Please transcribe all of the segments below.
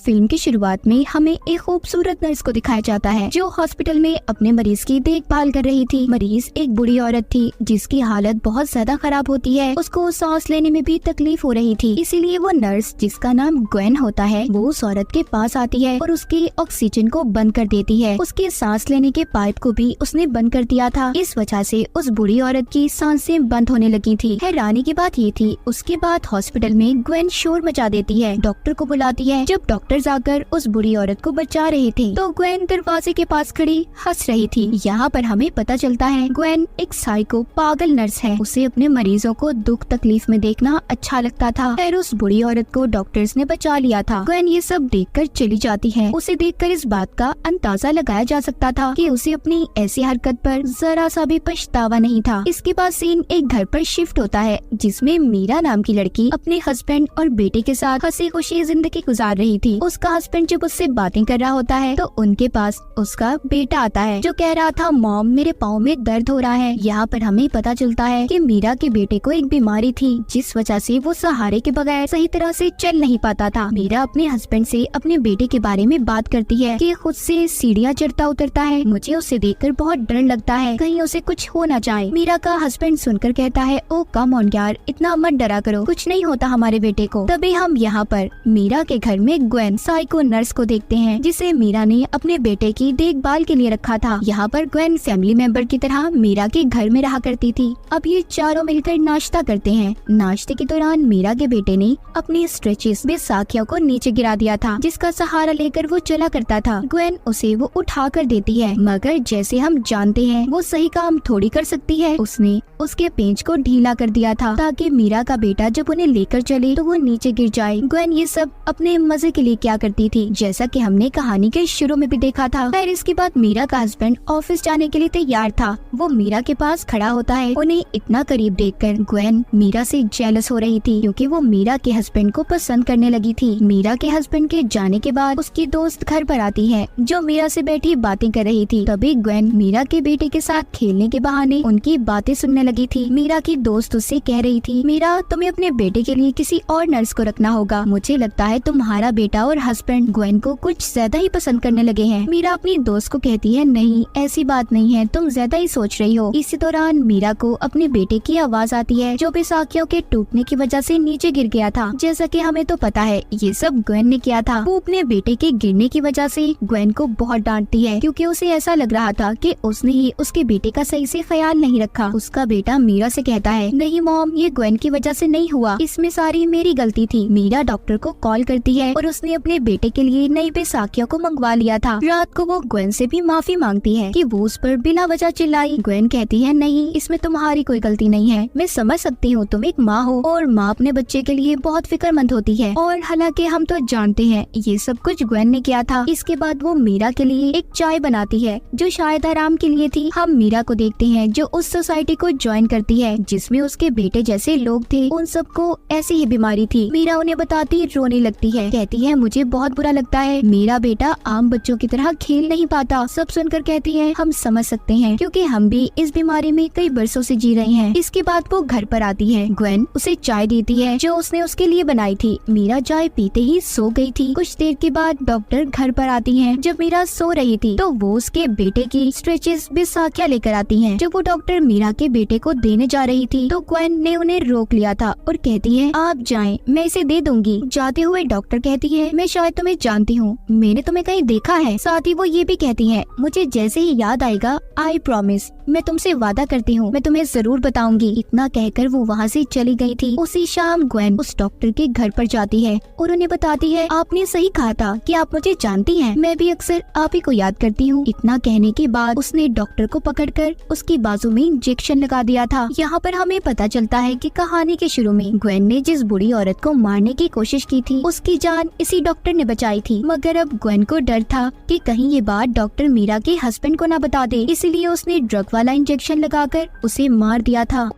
Film की शुरुआत में हमें एक खूबसूरत नर्स को दिखाया जाता है जो हॉस्पिटल में अपने मरीज की देखभाल कर रही थी। मरीज एक बूढ़ी औरत थी जिसकी हालत बहुत ज्यादा खराब होती है। उसको सांस लेने में भी तकलीफ हो रही थी, इसीलिए वो नर्स जिसका नाम ग्वेन होता है वो उस औरत के पास आती है और उसकी ऑक्सीजन को बंद कर देती है। उसके सांस लेने के पाइप को भी उसने बंद कर दिया था। इस वजह से उस बूढ़ी औरत की सांसें बंद होने लगी थी। हैरानी की बात ये थी, उसके बाद हॉस्पिटल में ग्वेन शोर मचा देती है, डॉक्टर को बुलाती है। जब डॉक्टर आकर उस बूढ़ी औरत को बचा रहे थे तो ग्वेन दरवाजे के पास खड़ी हंस रही थी। यहाँ पर हमें पता चलता है ग्वेन एक साइको पागल नर्स है। उसे अपने मरीजों को दुख तकलीफ में देखना अच्छा लगता था। फिर उस बूढ़ी औरत को डॉक्टर्स ने बचा लिया था। ग्वेन ये सब देखकर चली जाती है। उसे देखकर इस बात का अंदाजा लगाया जा सकता था कि उसे अपनी ऐसी हरकत पर जरा सा भी पछतावा नहीं था। इसके बाद सीन एक घर पर शिफ्ट होता है जिसमें मीरा नाम की लड़की अपने हस्बैंड और बेटे के साथ हंसी खुशी जिंदगी गुजार रही थी। उसका हस्बैंड जब उससे बातें कर रहा होता है तो उनके पास उसका बेटा आता है जो कह रहा था, मॉम मेरे पाँव में दर्द हो रहा है। यहाँ पर हमें पता चलता है कि मीरा के बेटे को एक बीमारी थी जिस वजह से वो सहारे के बगैर सही तरह से चल नहीं पाता था। मीरा अपने हस्बैंड से अपने बेटे के बारे में बात करती है कि खुद से सीढ़ियाँ चढ़ता उतरता है। मुझे उसे देखकर बहुत डर लगता है, कहीं उसे कुछ हो ना जाए। मीरा का हस्बैंड सुनकर कहता है, ओ कम ऑन यार, इतना मत डरा करो, कुछ नहीं होता हमारे बेटे को। तभी हम यहाँ पर मीरा के घर में ग्वेन साइको नर्स को देखते हैं जिसे मीरा ने अपने बेटे की देखभाल के लिए रखा था। यहाँ पर ग्वेन फैमिली मेंबर की तरह मीरा के घर में रहा करती थी। अब ये चारों मिलकर नाश्ता करते हैं। नाश्ते के दौरान मीरा के बेटे ने अपनी स्ट्रेचेस में साखियों को नीचे गिरा दिया था जिसका सहारा लेकर वो चला करता था। ग्वेन उसे वो उठा कर देती है, मगर जैसे हम जानते हैं वो सही काम थोड़ी कर सकती है। उसने उसके पेंच को ढीला कर दिया था ताकि मीरा का बेटा जब उन्हें लेकर चले तो वो नीचे गिर जाए। ग्वेन ये सब अपने मजे के लिए क्या करती थी, जैसा कि हमने कहानी के शुरू में भी देखा था। फिर इसके बाद मीरा का हस्बैंड ऑफिस जाने के लिए तैयार था। वो मीरा के पास खड़ा होता है। उन्हें इतना करीब देखकर ग्वेन मीरा से जेलस हो रही थी क्योंकि वो मीरा के हस्बैंड को पसंद करने लगी थी। मीरा के हस्बैंड के जाने के बाद उसकी दोस्त घर पर आती है जो मीरा से बैठी बातें कर रही थी। तभी ग्वेन मीरा के बेटे के साथ खेलने के बहाने उनकी बातें सुनने लगी थी। मीरा की दोस्त उससे कह रही थी, मीरा तुम्हें अपने बेटे के लिए किसी और नर्स को रखना होगा। मुझे लगता है तुम्हारा बेटा और हस्बैंड ग्वेन को कुछ ज्यादा ही पसंद करने लगे हैं। मीरा अपनी दोस्त को कहती है, नहीं ऐसी बात नहीं है, तुम ज्यादा ही सोच रही हो। इसी दौरान मीरा को अपने बेटे की आवाज आती है जो बैसाखियों के टूटने की वजह से नीचे गिर गया था। जैसा कि हमें तो पता है ये सब ग्वेन ने किया था। वो अपने बेटे के गिरने की वजह से ग्वेन को बहुत डांटती है क्योंकि उसे ऐसा लग रहा था कि उसने ही उसके बेटे का सही से ख्याल नहीं रखा। उसका बेटा मीरा से कहता है, नहीं मॉम ये ग्वेन की वजह से नहीं हुआ, इसमें सारी मेरी गलती थी। मीरा डॉक्टर को कॉल करती है और उसने अपने बेटे के लिए नई बैसाखियों को मंगवा लिया था। रात को वो ग्वेन से भी माफी मांगती है कि वो उस पर बिना वजह चिल्लाई। ग्वेन कहती है, नहीं इसमें तुम्हारी कोई गलती नहीं है, मैं समझ सकती हूँ तुम एक माँ हो और माँ अपने बच्चे के लिए बहुत फिक्रमंद होती है। और हालांकि हम तो जानते हैं ये सब कुछ ग्वेन ने किया था। इसके बाद वो मीरा के लिए एक चाय बनाती है जो शायद आराम के लिए थी। हम मीरा को देखते हैं जो उस सोसाइटी को ज्वाइन करती है जिसमें उसके बेटे जैसे लोग थे। उन सबको ऐसी ही बीमारी थी। मीरा उन्हें बताती रोने लगती है, कहती है मुझे बहुत बुरा लगता है, मेरा बेटा आम बच्चों की तरह खेल नहीं पाता। सब सुनकर कहती है, हम समझ सकते हैं क्योंकि हम भी इस बीमारी में कई बरसों से जी रहे हैं। इसके बाद वो घर पर आती है। ग्वेन उसे चाय देती है जो उसने उसके लिए बनाई थी। मीरा चाय पीते ही सो गई थी। कुछ देर के बाद डॉक्टर घर पर आती हैं। जब मीरा सो रही थी तो वो उसके बेटे की स्ट्रेचेस बैसाखियां लेकर आती हैं। जब वो डॉक्टर मीरा के बेटे को देने जा रही थी तो ग्वेन ने उन्हें रोक लिया था और कहती है, आप जाएं, मैं इसे दे दूंगी। जाते हुए डॉक्टर कहती है, मैं शायद तुम्हें जानती हूँ, मैंने तुम्हें कहीं देखा है। साथ ही वो ये भी कहती है, मुझे जैसे ही याद आएगा आई प्रॉमिस, मैं तुमसे वादा करती हूँ, मैं तुम्हें जरूर बताऊंगी। इतना कहकर वो वहाँ से चली गई थी। उसी शाम ग्वेन उस डॉक्टर के घर पर जाती है और उन्हें बताती है, आपने सही कहा था कि आप मुझे जानती हैं, मैं भी अक्सर आप ही को याद करती हूँ। इतना कहने के बाद उसने डॉक्टर को पकड़कर उसकी बाजू में इंजेक्शन लगा दिया था। यहाँ पर हमें पता चलता है कि कहानी के शुरू में ग्वेन ने जिस बूढ़ी औरत को मारने की कोशिश की थी उसकी जान इसी डॉक्टर ने बचाई थी। मगर अब ग्वेन को डर था कि कहीं ये बात डॉक्टर मीरा के हस्बैंड को ना बता दे, इसलिए उसने ड्रग वाला इंजेक्शन लगाकर उसे मार दिया था।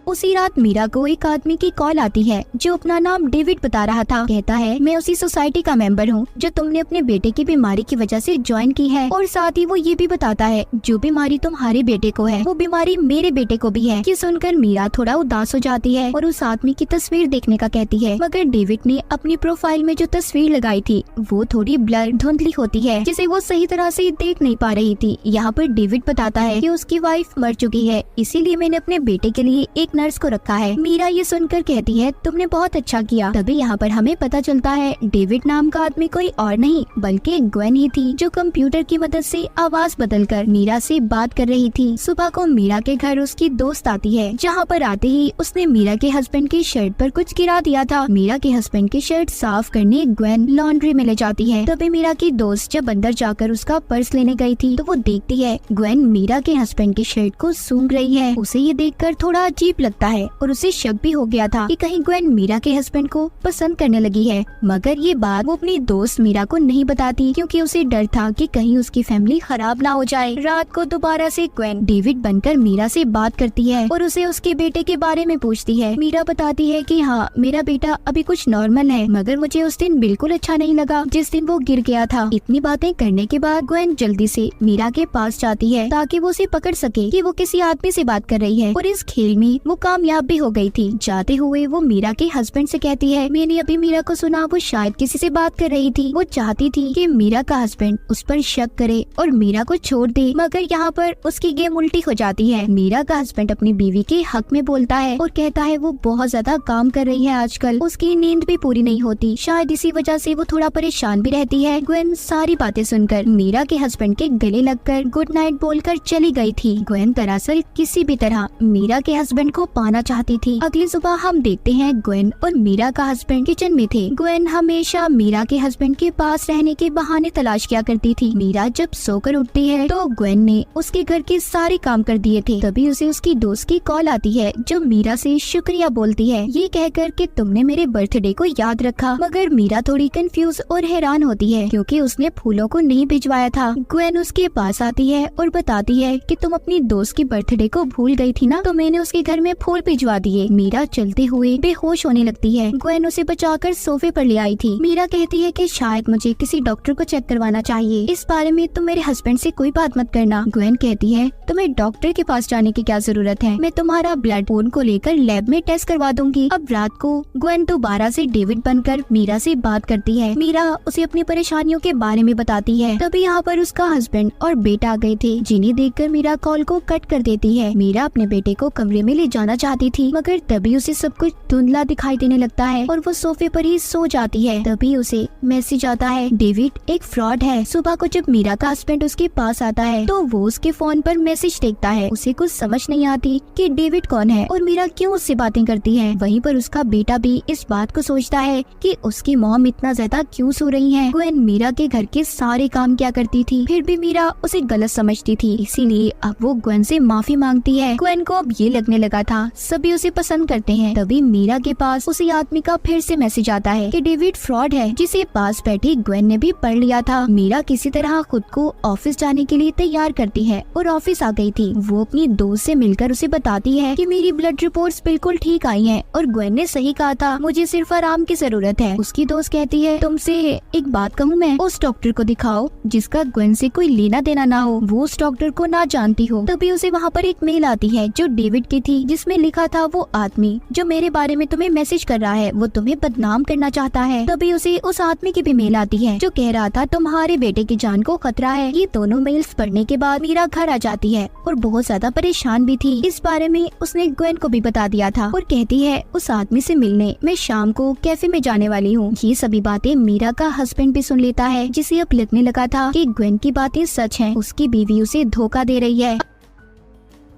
उसी रात मीरा को एक आदमी की कॉल आती है जो अपना नाम डेविड बता रहा था। कहता है, मैं उसी सोसाइटी का मेंबर हूँ जो तुमने अपने बेटे की बीमारी की वजह से ज्वाइन की है, और साथ ही वो ये भी बताता है जो बीमारी तुम्हारे बेटे को है वो बीमारी मेरे बेटे को भी है। ये सुनकर मीरा थोड़ा उदास हो जाती है और उस आदमी की तस्वीर देखने का कहती है, मगर डेविड ने अपनी प्रोफाइल में जो तस्वीर लगाई थी वो थोड़ी ब्लर धुंधली होती है जिसे वो सही तरह से देख नहीं पा रही थी। यहाँ पर डेविड बताता है कि उसकी वाइफ मर चुकी है, इसीलिए मैंने अपने बेटे के लिए एक नर्स को रखा है। मीरा ये सुनकर कहती है, तुमने बहुत अच्छा किया। तभी यहाँ पर हमें पता चलता है डेविड नाम का आदमी कोई और नहीं बल्कि ग्वेन ही थी जो कंप्यूटर की मदद से आवाज बदलकर मीरा से बात कर रही थी। सुबह को मीरा के घर उसकी दोस्त आती है, जहाँ पर आते ही उसने मीरा के हस्बैंड की शर्ट पर कुछ गिरा दिया था। मीरा के हस्बैंड की शर्ट साफ करने ग्वेन लॉन्ड्री में ले जाती है। तभी मीरा की दोस्त जब अंदर जाकर उसका पर्स लेने गई थी तो वो देखती है ग्वेन मीरा के हस्बैंड की शर्ट को सूंघ रही है। उसे ये देखकर थोड़ा अजीब लगता है और उसे शक भी हो गया था कि कहीं ग्वेन मीरा के हस्बैंड को पसंद करने लगी है, मगर ये बात वो अपनी दोस्त मीरा को नहीं बताती क्योंकि उसे डर था कि कहीं उसकी फैमिली खराब ना हो जाए। रात को दोबारा से ग्वेन डेविड बनकर मीरा से बात करती है और उसे उसके बेटे के बारे में पूछती है। मीरा बताती है कि हाँ, मेरा बेटा अभी कुछ नॉर्मल है, मगर मुझे उस दिन बिल्कुल अच्छा नहीं लगा जिस दिन वो गिर गया था। इतनी बातें करने के बाद ग्वेन जल्दी से मीरा के पास जाती है ताकि वो उसे पकड़ सके कि वो किसी आदमी से बात कर रही है, और इस खेल में वो कामयाब भी हो गई थी। जाते हुए वो मीरा के हस्बैंड से कहती है, मैंने अभी मीरा को सुना वो शायद किसी से बात कर रही थी। वो चाहती थी कि मीरा का हस्बैंड उस पर शक करे और मीरा को छोड़ दे, मगर यहाँ पर उसकी गेम उल्टी हो जाती है। मीरा का हस्बैंड अपनी बीवी के हक में बोलता है और कहता है वो बहुत ज्यादा काम कर रही है आजकल, उसकी नींद भी पूरी नहीं होती, शायद इसी वजह से वो थोड़ा परेशान भी रहती है। ग्वेन सारी बातें सुनकर मीरा के हस्बैंड के गले लगकर गुड नाइट बोलकर चली गई थी। ग्वेन दरअसल किसी भी तरह मीरा के हस्बैंड को पाना चाहती थी। अगली सुबह हम देखते हैं ग्वेन और मीरा का हस्बैंड किचन में थे। ग्वेन हमेशा मीरा के हस्बैंड के पास रहने के बहाने तलाश किया करती थी। मीरा जब सोकर उठती है तो ग्वेन ने उसके घर के सारे काम कर दिए थे। तभी उसे उसकी दोस्त की कॉल आती है जो मीरा से शुक्रिया बोलती है, ये कहकर कि तुमने मेरे बर्थडे को याद रखा। मगर मीरा थोड़ी कंफ्यूज और हैरान होती है क्योंकि उसने फूलों को नहीं भिजवाया था। ग्वेन उसके पास आती है और बताती है कि तुम अपनी दोस्त की बर्थडे को भूल गई थी ना, तो मैंने उसके घर में फूल भिजवा दिए। मीरा चलते हुए बेहोश होने लगती है। ग्वेन उसे बचाकर सोफे पर ले आई थी। मीरा कहती है कि शायद मुझे किसी डॉक्टर को चेक करवाना चाहिए, इस बारे में तुम मेरे हस्बैंड से कोई बात मत करना। ग्वेन कहती है, तुम्हें डॉक्टर के पास जाने की क्या जरूरत है, मैं तुम्हारा ब्लड खून को लेकर लैब में टेस्ट करवा दूंगी। अब रात को ग्वेन दोबारा से डेविड बनकर मीरा से बात करती है। मीरा उसे अपनी परेशानियों के बारे में बताती है। तभी यहाँ पर उसका हस्बैंड और बेटा आ गए थे, जिन्हें देखकर मीरा कॉल को कट कर देती है। मीरा अपने बेटे को कमरे में ले जाना चाहती थी, मगर तभी उसे सब कुछ धुंधला दिखाई देने लगता है और वो सोफे पर ही सो जाती है। तभी उसे मैसेज आता है, डेविड एक फ्रॉड है। सुबह को जब मीरा का हस्बैंड उसके पास आता है तो वो उसके फोन पर मैसेज देखता है। उसे कुछ समझ नहीं आती कि डेविड कौन है और मीरा क्यों उससे बातें करती है। वहीं पर उसका बेटा भी इस बात को सोचता है कि उसकी मॉम इतना ज्यादा क्यों सो रही है। ग्वेन मीरा के घर के सारे काम क्या करती थी, फिर भी मीरा उसे गलत समझती थी, इसीलिए अब वो ग्वेन से माफी मांगती है। ग्वेन को अब ये लगने लगा था सभी उसे पसंद करते हैं। तभी मीरा के पास उसी आदमी का फिर से मैसेज आता है कि डेविड फ्रॉड है, जिसे पास बैठी ग्वेन ने भी पढ़ लिया था। मीरा किसी तरह खुद को ऑफिस जाने के लिए तैयार करती है और ऑफिस आ गई थी। वो अपनी दोस्त से मिलकर उसे बताती है कि मेरी ब्लड रिपोर्ट्स बिल्कुल ठीक आई हैं और ग्वेन ने सही कहा था, मुझे सिर्फ आराम की जरूरत है। उसकी दोस्त कहती है, तुमसे एक बात कहूँ मैं, उस डॉक्टर को दिखाओ जिसका ग्वेन से कोई लेना देना ना हो, वो उस डॉक्टर को ना जानती हो। तभी उसे वहाँ पर एक मेल आती है जो डेविड की थी, जिसमें लिखा था, वो आदमी जो मेरे बारे में तुम्हें मैसेज कर रहा है वो तुम्हें बदनाम करना चाहता है। तभी उसे उस आदमी की भी मेल आती है जो कह रहा था तुम्हारे बेटे की जान को खतरा है। ये दोनों मेल्स पढ़ने के बाद मीरा घर आ जाती है और बहुत ज्यादा परेशान भी थी। इस बारे में उसने ग्वेन को भी बता दिया था और कहती है, उस आदमी से मिलने मैं शाम को कैफे में जाने वाली हूँ। ये सभी बातें मीरा का हस्बैंड भी सुन लेता है, जिसे अब लगने लगा था कि ग्वेन की बातें सच हैं, उसकी बीवी उसे धोखा दे रही है।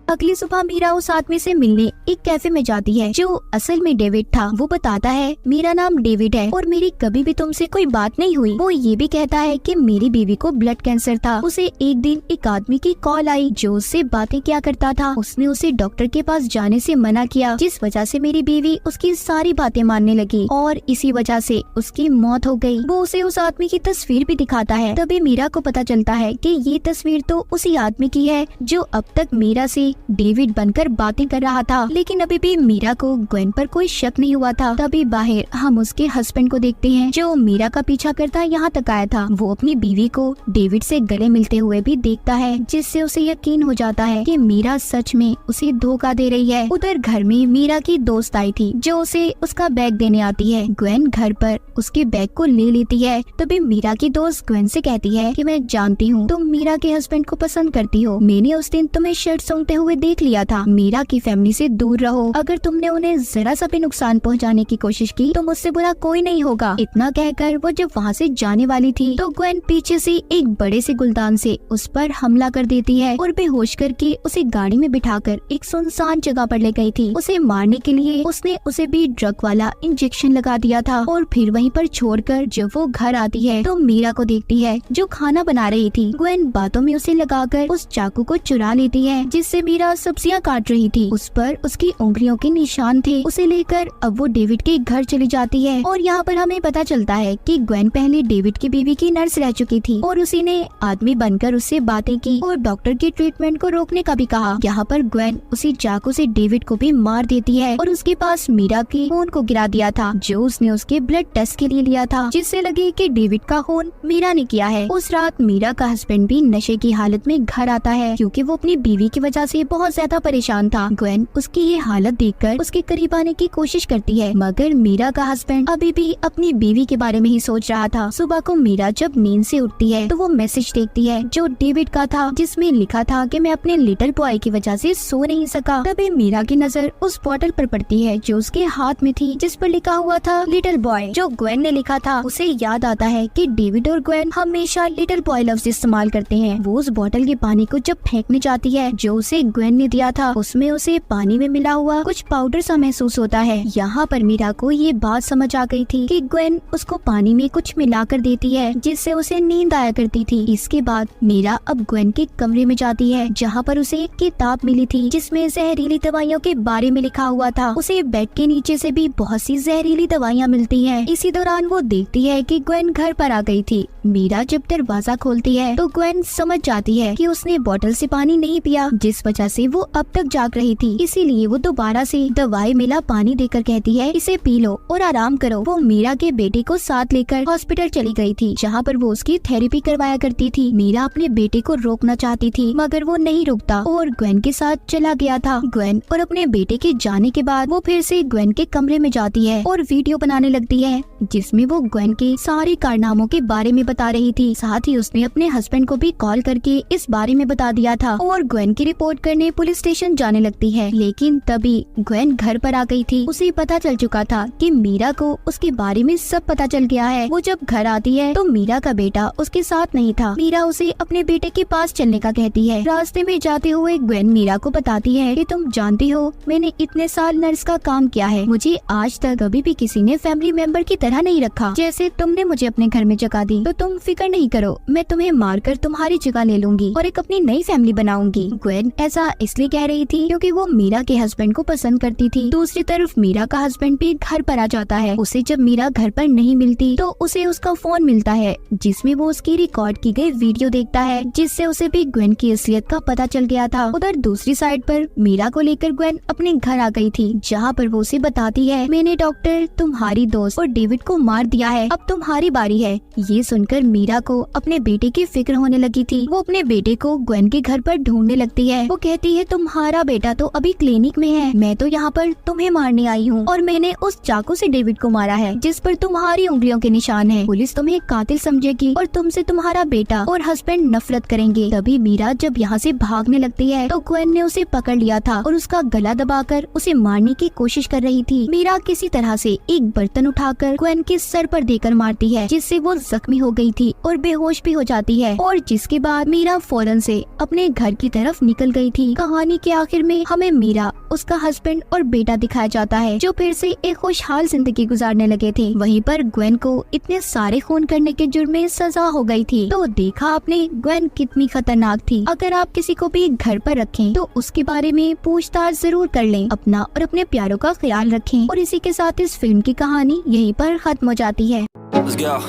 अगली सुबह मीरा उस आदमी से मिलने एक कैफे में जाती है जो असल में डेविड था। वो बताता है, मेरा नाम डेविड है और मेरी कभी भी तुमसे कोई बात नहीं हुई। वो ये भी कहता है कि मेरी बीवी को ब्लड कैंसर था। उसे एक दिन एक आदमी की कॉल आई जो उससे बातें किया करता था। उसने उसे डॉक्टर के पास जाने से मना किया, जिस वजह से मेरी बीवी उसकी सारी बातें मानने लगी और इसी वजह से उसकी मौत हो गई। वो उसे उस आदमी की तस्वीर भी दिखाता है। तभी मीरा को पता चलता है कि ये तस्वीर तो उसी आदमी की है जो अब तक मीरा से डेविड बनकर बातें कर रहा था, लेकिन अभी भी मीरा को ग्वेन पर कोई शक नहीं हुआ था। तभी बाहर हम उसके हस्बैंड को देखते हैं जो मीरा का पीछा करता यहाँ तक आया था। वो अपनी बीवी को डेविड से गले मिलते हुए भी देखता है, जिससे उसे यकीन हो जाता है कि मीरा सच में उसे धोखा दे रही है। उधर घर में मीरा की दोस्त आई थी जो उसे उसका बैग देने आती है। ग्वेन घर पर उसके बैग को ले लेती है। तभी मीरा की दोस्त ग्वेन से कहती है कि मैं जानती हूँ तुम मीरा के हस्बैंड को पसंद करती हो। मैंने उस दिन तुम्हें शर्ट सूंघते हुए देख लिया था। मीरा की फैमिली से दूर रहो। अगर तुमने उन्हें जरा सा भी नुकसान पहुँचाने की कोशिश की तो मुझसे बुरा कोई नहीं होगा। इतना कहकर वो जब वहाँ से जाने वाली थी तो ग्वेन पीछे से एक बड़े से गुलदान से उस पर हमला कर देती है और बेहोश करके उसे गाड़ी में बिठाकर एक सुनसान जगह पर ले गई थी। उसे मारने के लिए उसने उसे भी ड्रग वाला इंजेक्शन लगा दिया था और फिर वहीं पर छोड़कर जब वो घर आती है तो मीरा को देखती है जो खाना बना रही थी। ग्वेन बातों में उसे लगाकर उस चाकू को चुरा लेती है जिससे मीरा सब्जियां काट रही थी। उस पर उसकी उंगलियों के निशान थे। उसे लेकर अब वो डेविड के घर चली जाती है और यहाँ पर हमें पता चलता है कि ग्वेन पहले डेविड की बीवी की नर्स रह चुकी थी और उसी ने आदमी बनकर उससे बातें की और डॉक्टर के ट्रीटमेंट को रोकने का भी कहा। यहाँ पर ग्वेन उसी चाकू से डेविड को भी मार देती है और उसके पास मीरा की खून को गिरा दिया था जो उसने उसके ब्लड टेस्ट के लिए लिया था, जिससे लगे कि डेविड का खून मीरा ने किया है। उस रात मीरा का हस्बैंड भी नशे की हालत में घर आता है क्योंकि वो अपनी बीवी की वजह से बहुत ज्यादा परेशान था। ग्वेन उसकी ये हालत देखकर उसके करीब आने की कोशिश करती है, मगर मीरा का हस्बैंड अभी भी अपनी बीवी के बारे में ही सोच रहा था। सुबह को मीरा जब नींद से उठती है तो वो मैसेज देखती है जो डेविड का था, जिसमें लिखा था कि मैं अपने लिटिल बॉय की वजह से सो नहीं सका। तभी मीरा की नजर उस बॉटल पर पड़ती है जो उसके हाथ में थी, जिस पर लिखा हुआ था लिटिल बॉय, जो ग्वेन ने लिखा था। उसे याद आता है कि डेविड और ग्वेन हमेशा लिटिल बॉय लफ्ज इस्तेमाल करते हैं। वो उस बॉटल के पानी को जब फेंकने जाती है जो उसे ग्वेन ने दिया था, उसमें उसे पानी में मिला हुआ कुछ पाउडर सा महसूस होता है। यहाँ पर मीरा को ये बात समझ आ गई थी कि ग्वेन उसको पानी में कुछ मिला कर देती है जिससे उसे नींद आया करती थी। इसके बाद मीरा अब ग्वेन के कमरे में जाती है जहाँ पर उसे एक किताब मिली थी जिसमें जहरीली दवाइयों के बारे में लिखा हुआ था। उसे बेड के नीचे से भी बहुत सी जहरीली दवाइयाँ मिलती हैं। इसी दौरान वो देखती है कि ग्वेन घर पर आ गई थी। मीरा जब दरवाजा खोलती है तो ग्वेन समझ जाती है कि उसने बोतल से पानी नहीं पिया, जिस वजह से वो अब तक जाग रही थी। इसीलिए वो दोबारा से दवाई मिला पानी देकर कहती है इसे पी लो और आराम करो। वो मीरा के बेटे को साथ लेकर हॉस्पिटल चली गई थी जहाँ पर वो उसकी थेरेपी करवाया करती थी। मीरा अपने बेटे को रोकना चाहती थी मगर वो नहीं रुकता और ग्वेन के साथ चला गया था। ग्वेन और अपने बेटे के जाने के बाद वो फिर से ग्वेन के कमरे में जाती है और वीडियो बनाने लगती है जिसमें वो ग्वेन के सारे कारनामों के बारे में बता रही थी। साथ ही उसने अपने हस्बैंड को भी कॉल करके इस बारे में बता दिया था और ग्वेन की रिपोर्ट करने पुलिस स्टेशन जाने लगती है। लेकिन तभी ग्वेन घर पर आ गई थी। उसे पता चल चुका था कि मीरा को उसके बारे में सब पता चल गया है। वो जब घर आती है तो मीरा का बेटा उसके साथ नहीं था। मीरा उसे अपने बेटे के पास चलने का कहती है। रास्ते में जाते हुए ग्वेन मीरा को बताती है कि तुम जानती हो मैंने इतने साल नर्स का काम किया है, मुझे आज तक कभी भी किसी ने फैमिली मेंबर की तरह नहीं रखा। जैसे तुमने मुझे अपने घर में जगह दी तो तुम फिक्र नहीं करो, मैं तुम्हें मारकर तुम्हारी जगह ले लूंगी और एक अपनी नई फैमिली बनाऊंगी। ग्वेन ऐसा इसलिए कह रही थी क्योंकि वो मीरा के हस्बैंड को पसंद करती थी। दूसरी तरफ मीरा का हस्बैंड भी घर पर आ जाता है। उसे जब मीरा घर पर नहीं मिलती तो उसे उसका फोन मिलता है जिसमें वो उसकी रिकॉर्ड की गई वीडियो देखता है, जिससे उसे भी ग्वेन की असलियत का पता चल गया था। उधर दूसरी साइड पर मीरा को लेकर ग्वेन अपने घर आ गई थी जहाँ पर वो उसे बताती है मैंने डॉक्टर तुम्हारी दोस्त और डेविड को मार दिया है, अब तुम्हारी बारी है। ये सुनकर मीरा को अपने बेटे की फिक्र होने लगी थी। वो अपने बेटे को ग्वेन के घर पर ढूंढने लगती है। वो कहती है तुम्हारा बेटा तो अभी क्लिनिक में है, मैं तो यहाँ पर तुम्हें मारने आई हूँ और मैंने उस चाकू से डेविड को मारा है जिस पर तुम्हारी उंगलियों के निशान है। पुलिस तुम्हें कातिल समझेगी और तुमसे तुम्हारा बेटा और हस्बैंड नफरत करेंगे। तभी मीरा जब यहाँ से भागने लगती है तो ग्वेन ने उसे पकड़ लिया था और उसका गला दबाकर उसे मारने की कोशिश कर रही थी। मीरा किसी तरह से एक बर्तन उठाकर ग्वेन के सर पर देकर मारती है जिससे वो जख्मी हो गई थी और बेहोश भी हो जाती है और जिसके बाद मीरा फौरन से अपने घर की तरफ निकल गई थी। कहानी के आखिर में हमें मीरा, उसका हस्बैंड और बेटा दिखाया जाता है जो फिर से एक खुशहाल जिंदगी गुजारने लगे थे। वहीं पर ग्वेन को इतने सारे खून करने के जुर्म में सजा हो गई थी। तो देखा आपने ग्वेन कितनी खतरनाक थी। अगर आप किसी को भी घर पर रखें तो उसके बारे में पूछताछ जरूर कर लें। अपना और अपने प्यारों का ख्याल रखें। और इसी के साथ इस फिल्म की कहानी यहीं पर खत्म हो जाती है। Let's go.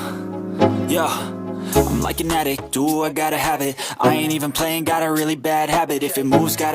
Yo, I'm like an addict, do I gotta have it. I ain't even playing, got a really bad habit. If it moves, gotta